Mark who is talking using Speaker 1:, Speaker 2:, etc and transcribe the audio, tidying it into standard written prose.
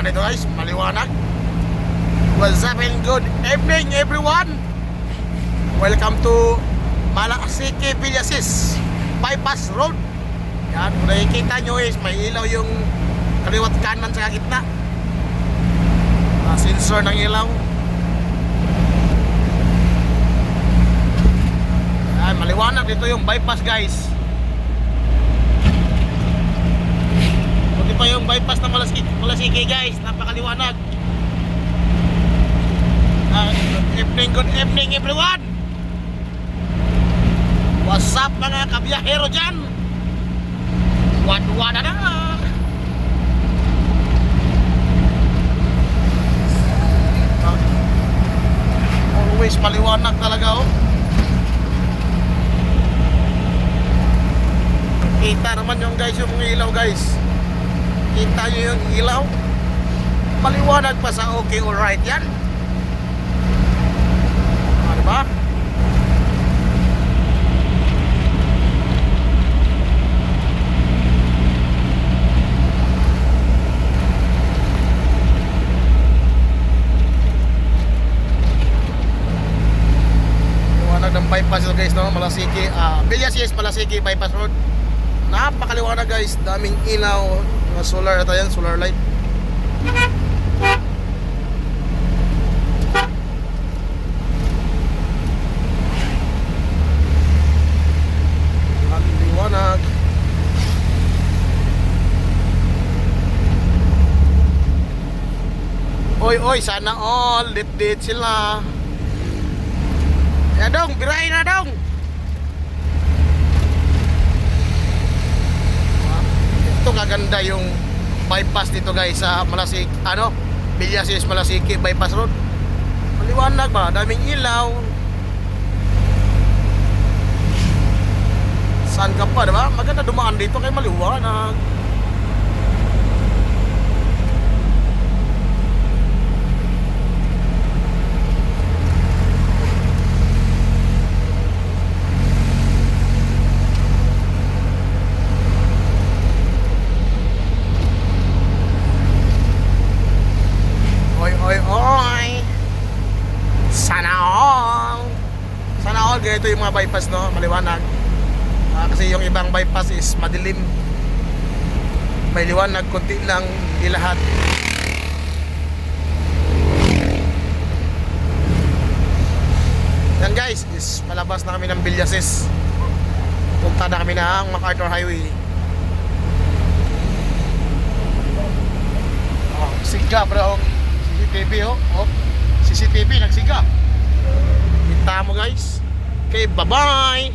Speaker 1: na dito guys, maliwanag. What's up and good evening everyone. Welcome to Malasiki Villasis Bypass Road. Yan, kung nakikita nyo is may ilaw yung kaliwat kanan sa gitna. Sensor ng ilaw. Yan, maliwanag dito yung bypass guys. Buti pa yung bypass na Malasiki guys, napakaliwanag. Good evening everyone. What's up mga kabiyahero dyan? Wad-wada na. Always maliwanag talaga oh. Kita naman yung guys, yung ilaw guys. Kita nyo yung ilaw. Maliwanag pa sa okay alright yan. Ano ba? Ng bypass guys no, Malasiki, Villasis Malasiki Bypass Road. Napakaliwanag guys, daming ilaw, mga solar ata yan, solar light. Liwanag. Oy, sana all lit sila. Ya dong, birahin na dong. Ito kaganda yung bypass dito guys sa Malasiki, Villasis Malasiki Bypass Road. Maliwanag ba? Daming ilaw. Saan ka pa, diba? Maganda dumaan dito kay maliwanag. Sana all ganito yung mga bypass no, maliwanag. Kasi yung ibang bypass is madilim, may liwanag konti lang, hindi lahat. Yan guys, is palabas na kami ng Villasis. Punta na kami ng MacArthur Highway. Siga bro, CCTV CCTV nagsiga. Kita mo guys. Okay, bye-bye.